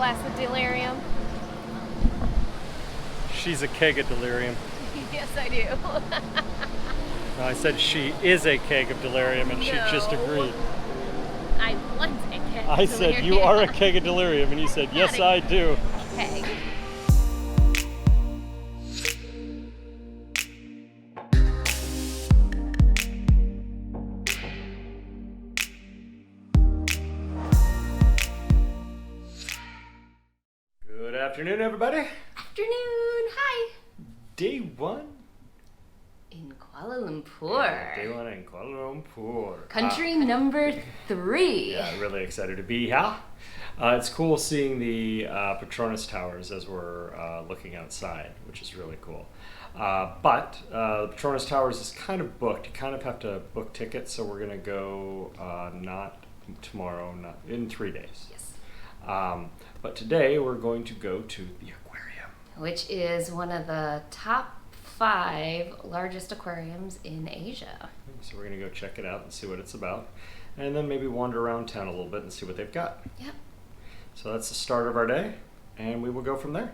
glass of delirium? She's a keg of delirium. Yes, I do. No, I said she is a keg of delirium, and she just agreed. I want a keg of delirium. I said, you are a keg of delirium, and you said, yes, I do. Keg. Good afternoon, everybody. Afternoon. Hi. Day one In Kuala Lumpur. Day one in Kuala Lumpur. Country number 3. Yeah, really excited to be here. It's cool seeing the Petronas Towers as we're looking outside, which is really cool. But the Petronas Towers is kind of booked. You kind of have to book tickets, so we're going to go not tomorrow, not in 3 days. Yes. But today we're going to go to the Aquarium, Which is one of the top 5 largest aquariums in Asia. so we're going to go check it out and see what it's about, and then maybe wander around town a little bit and see what they've got. Yep. So that's the start of our day, and we will go from there.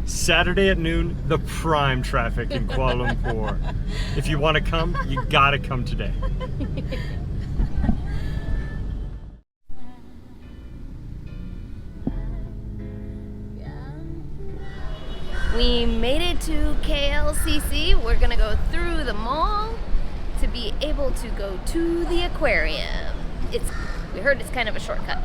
Saturday at noon, the prime traffic in Kuala Lumpur. If you want to come, you gotta come today. We made it to KLCC. We're gonna go through the mall to be able to go to the aquarium. We heard it's kind of a shortcut.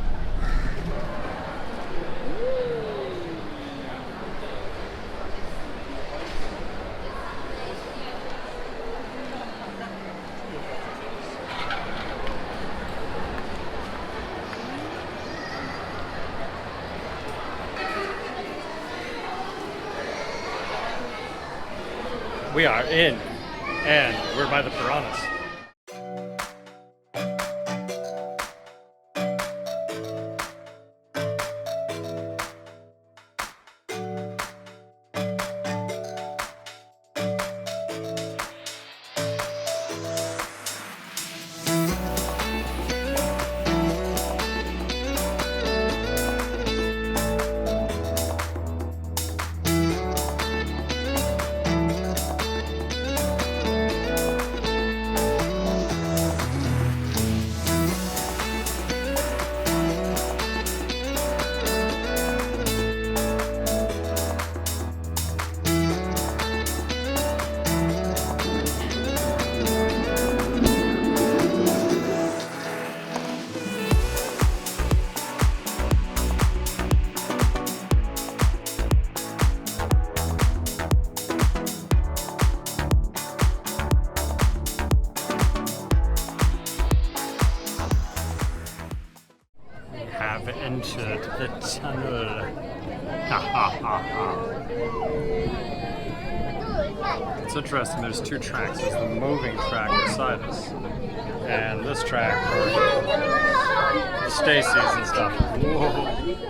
We are in, and we're by the Piranhas. Have entered the tunnel. It's interesting, there's 2 tracks. There's the moving track beside us, and this track for the Stacies and stuff. Whoa.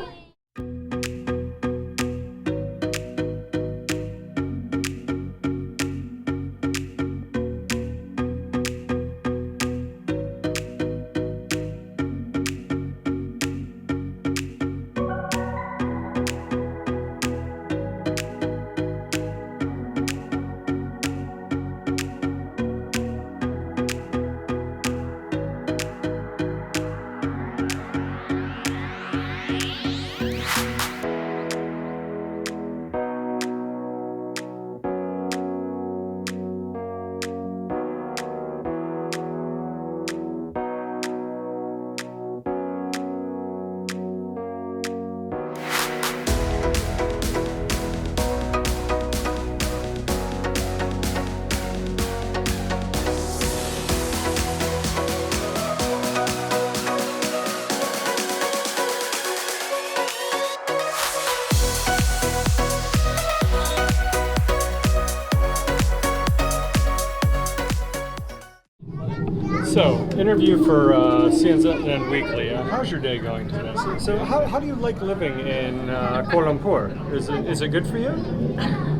So, interview for CNN Weekly. How's your day going today? So how do you like living in Kuala Lumpur? Is it good for you?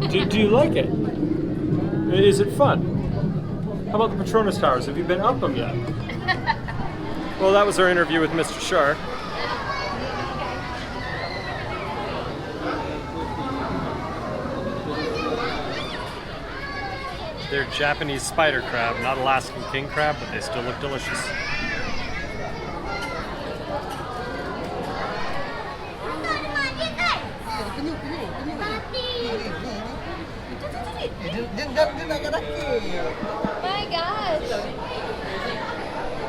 Do you like it? Is it fun? How about the Petronas Towers? Have you been up them yet? Well, that was our interview with Mr. Shar. They're Japanese spider crab, not Alaskan king crab, but they still look delicious. My gosh.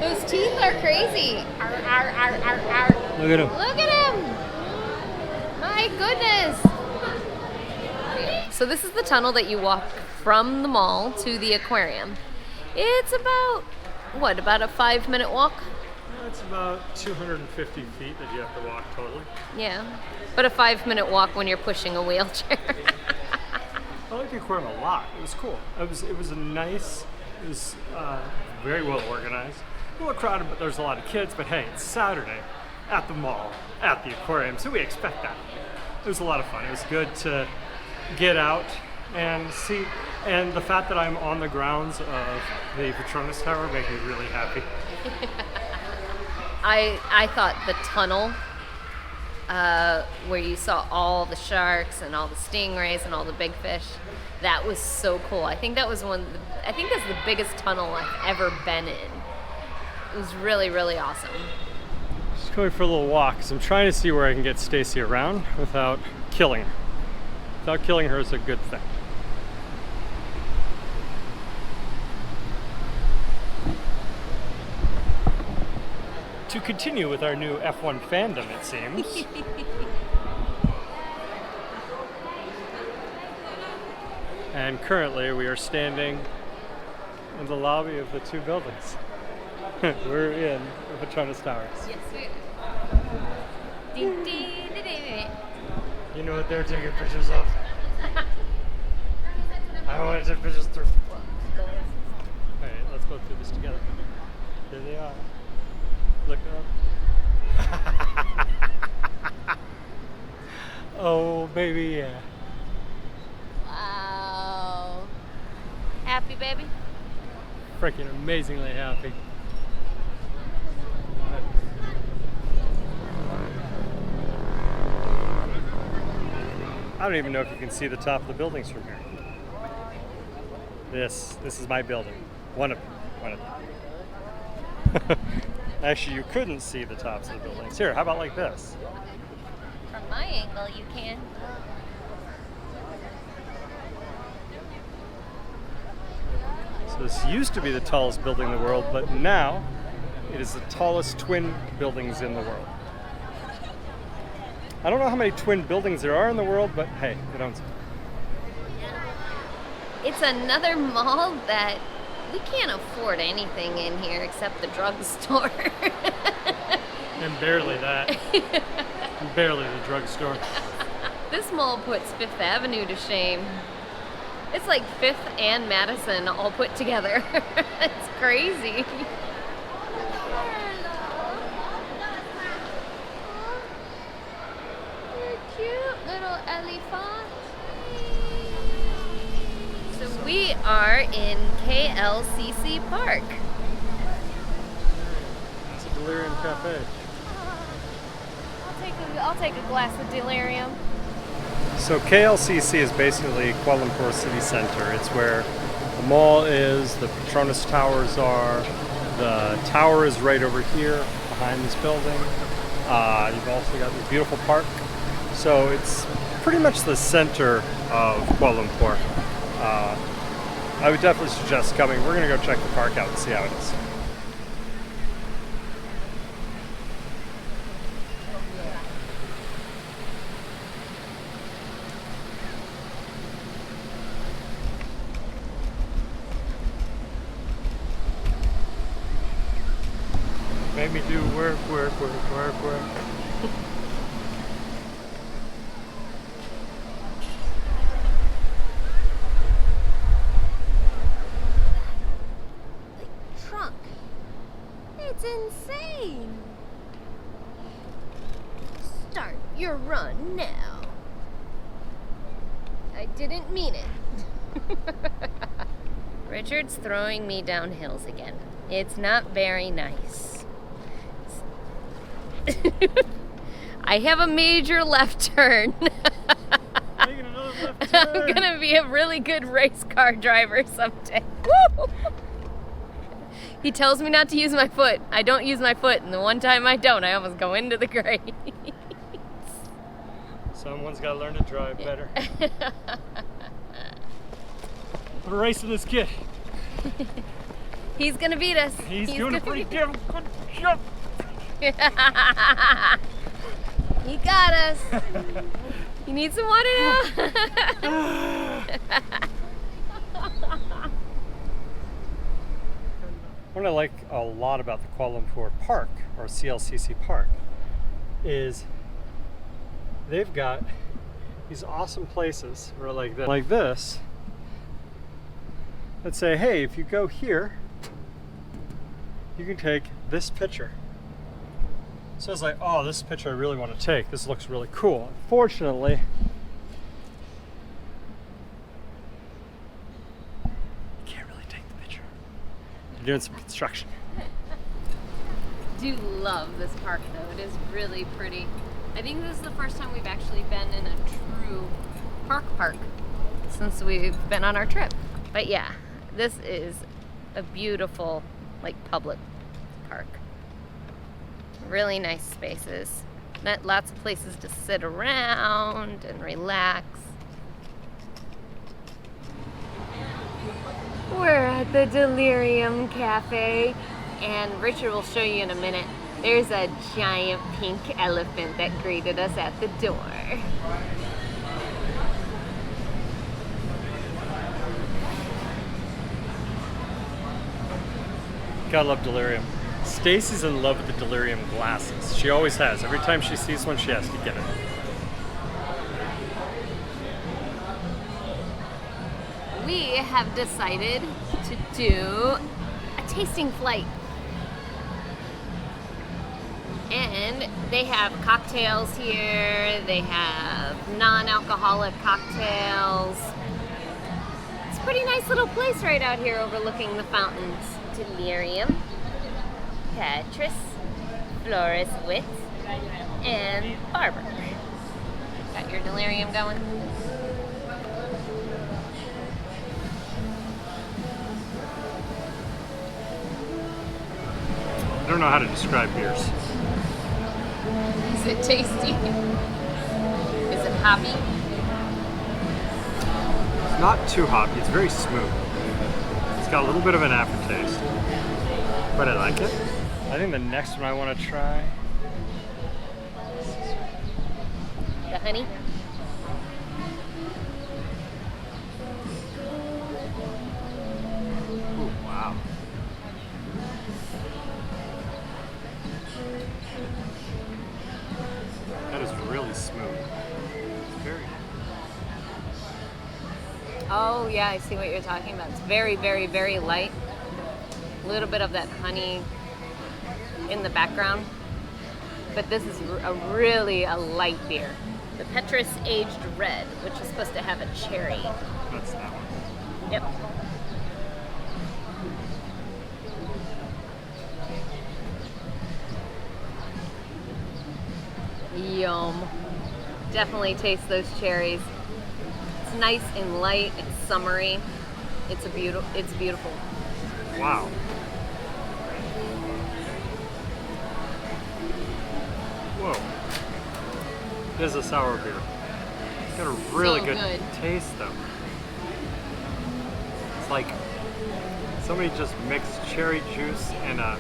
Those teeth are crazy. Arr, arr, arr, arr, arr. Look at him. Look at him. My goodness. So this is the tunnel that you walk from the mall to the aquarium. It's about, what, about a 5-minute walk? It's about 250 feet that you have to walk totally. Yeah, but a 5-minute walk when you're pushing a wheelchair. I like the aquarium a lot. It was cool. It was very well organized. A little crowded, but there's a lot of kids. But hey, it's Saturday at the mall, at the aquarium, so we expect that. It was a lot of fun. It was good to get out and see, and the fact that I'm on the grounds of the Petronas Tower made me really happy. I thought the tunnel where you saw all the sharks and all the stingrays and all the big fish, that was so cool. I think that was I think that's the biggest tunnel I've ever been in. It was really, really awesome. Just going for a little walk because I'm trying to see where I can get Stacie around without killing her. Without killing her is a good thing. To continue with our new F1 fandom, it seems. And currently we are standing in the lobby of the two buildings. We're in the Petronas Towers. Yes, we are. You know what they're taking pictures of? I want to take pictures through. Alright, let's go through this together. There they are. Look up. Oh, baby, yeah. Wow. Happy, baby? Freaking amazingly happy. I don't even know if you can see the top of the buildings from here. This is my building. One of them. Actually, you couldn't see the tops of the buildings. Here, how about like this? From my angle, you can. So this used to be the tallest building in the world, but now it is the tallest twin buildings in the world. I don't know how many twin buildings there are in the world, but hey, it owns it. It's another mall that we can't afford anything in here except the drugstore. And barely that. And barely the drugstore. This mall puts Fifth Avenue to shame. It's like Fifth and Madison all put together. It's crazy. You're cute, little elephant. So we are in KLCC Park. It's a Delirium Cafe. I'll take a glass of Delirium. So KLCC is basically Kuala Lumpur City Center. It's where the mall is, the Petronas Towers are, the tower is right over here behind this building. You've also got this beautiful park. So it's pretty much the center of Kuala Lumpur. I would definitely suggest coming. We're going to go check the park out and see how it is. Made me do work. Trunk. It's insane. Start your run now. I didn't mean it. Richard's throwing me down hills again. It's not very nice. I have a major left turn. Making another left turn. I'm gonna be a really good race car driver someday. Woo! He tells me not to use my foot. I don't use my foot, and the one time I don't, I almost go into the grate. Someone's got to learn to drive better. Put a race with this kid. He's gonna beat us. He's doing a pretty damn good job. He got us. You need some water now? What I like a lot about the Kuala Lumpur Park, or KLCC Park, is they've got these awesome places where like this that say, hey, if you go here, you can take this picture. So it's like, oh, this picture I really want to take. This looks really cool. Unfortunately, you can't really take the picture. They're doing some construction. Do love this park though. It is really pretty. I think this is the first time we've actually been in a true park since we've been on our trip. But yeah, this is a beautiful, like, public park. Really nice spaces. Lots of places to sit around and relax. We're at the Delirium Cafe, and Richard will show you in a minute. There's a giant pink elephant that greeted us at the door. Gotta love Delirium. Stacie's in love with the Delirium glasses. She always has. Every time she sees one, she has to get it. We have decided to do a tasting flight. And they have cocktails here. They have non-alcoholic cocktails. It's a pretty nice little place right out here overlooking the fountains. Delirium, Petrus, Flores Wit, and Barber. Got your Delirium going? I don't know how to describe beers. Is it tasty? Is it hoppy? It's not too hoppy. It's very smooth. It's got a little bit of an aftertaste, but I like it. I think the next one I want to try. The honey? Ooh, wow. That is really smooth. Very. Oh yeah, I see what you're talking about. It's very, very, very light. A little bit of that honey in the background. But this is really a light beer. The Petrus Aged Red, which is supposed to have a cherry. That's that one. Yep. Yum. Definitely taste those cherries. It's nice and light. It's summery. It's beautiful. Wow. Whoa. This is a sour beer. It's got a really So good good. taste though. It's like somebody just mixed cherry juice and a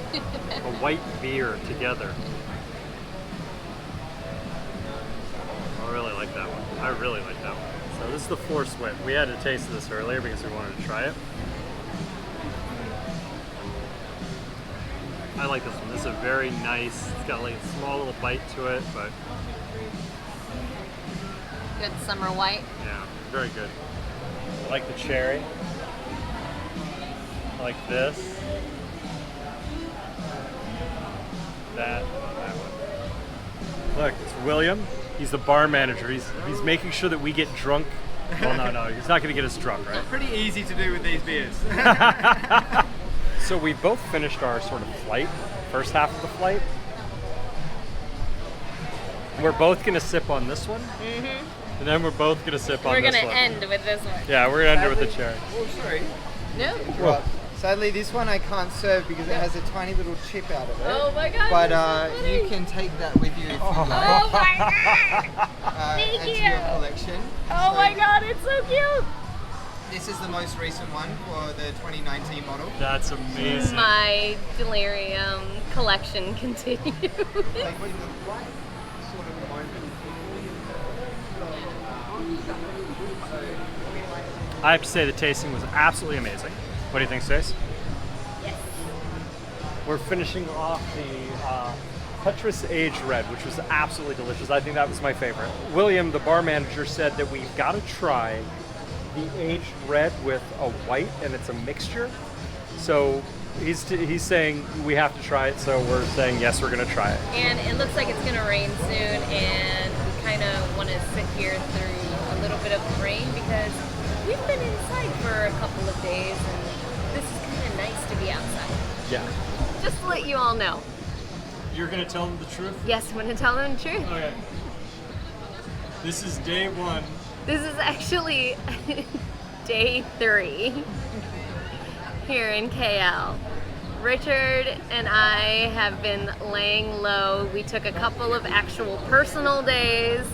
white beer together. I really like that one. I really like that one. So this is the Force Wit. We had a taste of this earlier because we wanted to try it. I like this one. This is a very nice, it's got like a small little bite to it, but Good summer white. yeah, very good. I like the cherry. I like this. That one. Look, it's William. He's the bar manager. He's making sure that we get drunk. Well, no, he's not going to get us drunk, right? Pretty easy to do with these beers. So we both finished our sort of flight, first half of the flight. We're both going to sip on this one. Mm-hmm. And then we're both going to sip on We're this gonna one. end with this one. Yeah, we're going to end it with the cherry. Oh, sorry. No. Right. Sadly, this one I can't serve because it has a tiny little chip out of it. Oh my god. But this is so you funny. can take that with you if you like. Oh my god. Thank add to you. your collection. Oh So my god, it's so cute. This is the most recent one for the 2019 model. That's amazing. My Delirium collection continues. Like with the right sort of moment. I have to say the tasting was absolutely amazing. What do you think, Stace? Yes. We're finishing off the Petronas Aged Red, which was absolutely delicious. I think that was my favorite. William, the bar manager, said that we've got to try the aged red with a white, and it's a mixture. So he's saying we have to try it, so we're saying yes, we're going to try it. And it looks like it's gonna rain soon, and we kind of want to sit here through a little bit of the rain because we've been inside for a couple of days, and this is kind of nice to be outside. Yeah. Just to let you all know. You're going to tell them the truth? Yes, I'm gonna tell them the truth. Okay. This is day one. This is actually day 3 here in KL. Richard and I have been laying low. We took a couple of actual personal days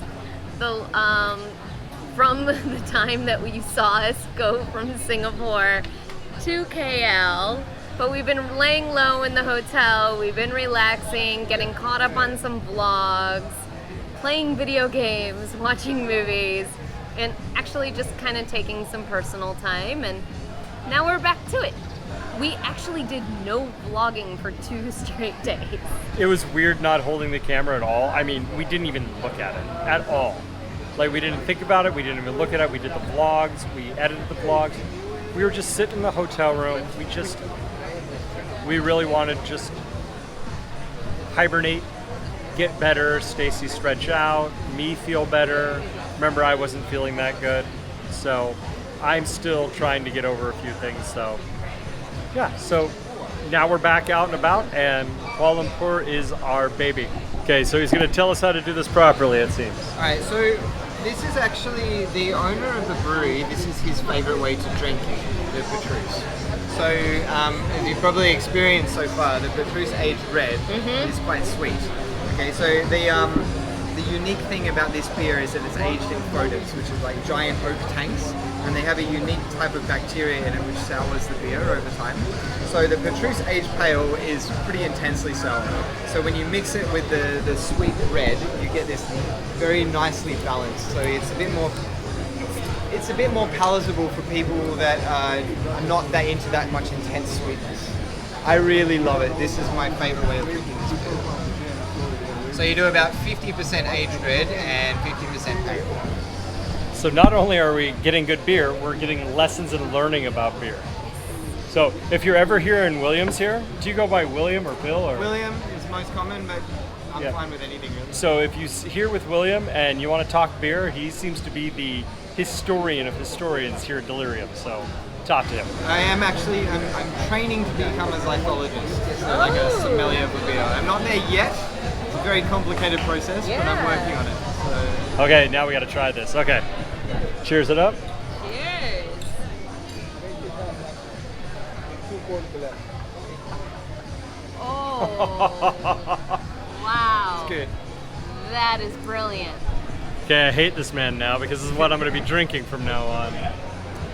from the time that we saw us go from Singapore to KL. But we've been laying low in the hotel. We've been relaxing, getting caught up on some vlogs, playing video games, watching movies, and actually just kind of taking some personal time. And now we're back to it. We actually did no vlogging for 2 straight days. It was weird not holding the camera at all. I mean, we didn't even look at it at all. Like, we didn't think about it. We didn't even look at it. We did the vlogs. We edited the vlogs. We were just sitting in the hotel room. We really wanted to just hibernate, get better, Stacie stretch out, me feel better. Remember, I wasn't feeling that good. So I'm still trying to get over a few things. So yeah, so now we're back out and about, and Kuala Lumpur is our baby. Okay, so he's going to tell us how to do this properly, it seems. Alright, so this is actually the owner of the brewery. This is his favorite way to drink the Petrus. So, as you've probably experienced so far, the Petrus Aged Red is quite sweet. Okay, so the unique thing about this beer is that it's aged in photos, which is like giant oak tanks, and they have a unique type of bacteria in it which sours the beer over time. So the Petrus Aged Pale is pretty intensely sour. So when you mix it with the sweet red, you get this very nicely balanced. So it's a bit more palatable for people that are not that into that much intense sweetness. I really love it. This is my favorite way of drinking this beer. So you do about 50% aged red and 50% pale. So not only are we getting good beer, we're getting lessons and learning about beer. So if you're ever here in Williams here, do you go by William or Bill? Or? William is most common, but I'm Yeah. fine with anything really. So if you're here with William and you want to talk beer, he seems to be the historian of historians here at Delirium. So talk to him. I am actually, I'm training to become a xythologist, so like a sommelier for beer. I'm not there yet. It's a very complicated process, but I'm working on it. So. Okay, now we got to try this. Okay, cheers it up. Cheers. Oh. Wow. It's good. That is brilliant. Okay, I hate this man now because this is what I'm going to be drinking from now on.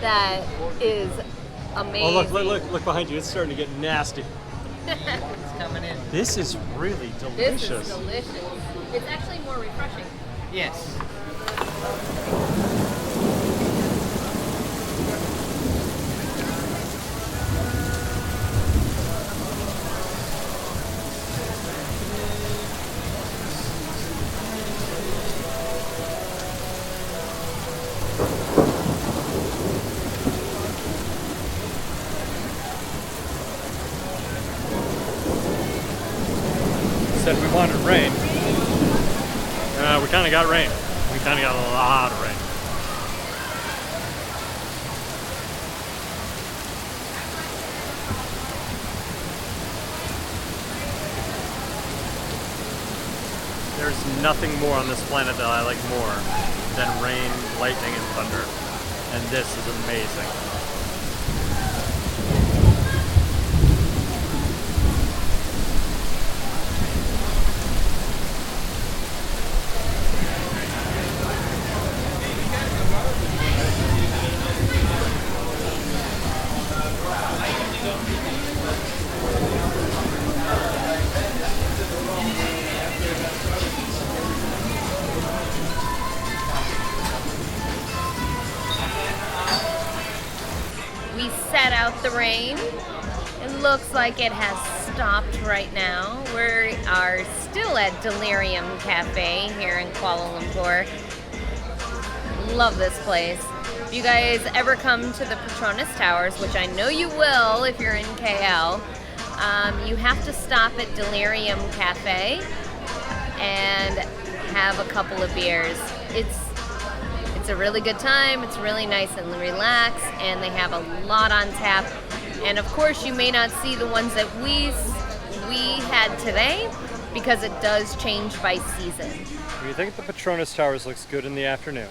That is amazing. Oh, look behind you. It's starting to get nasty. It's coming in. This is really delicious. This is delicious. It's actually more refreshing. Yes. Said we wanted rain. We kind of got rain. We kind of got a lot of rain. There's nothing more on this planet that I like more than rain, lightning, and thunder. And this is amazing. We set out the rain. It looks like it has stopped right now. We are still at Delirium Cafe here in Kuala Lumpur. Love this place. If you guys ever come to the Petronas Towers, which I know you will if you're in KL, you have to stop at Delirium Cafe and have a couple of beers. It's a really good time. It's really nice and relaxed, and they have a lot on tap. And of course, you may not see the ones that we had today because it does change by season. Do you think the Petronas Towers looks good in the afternoon?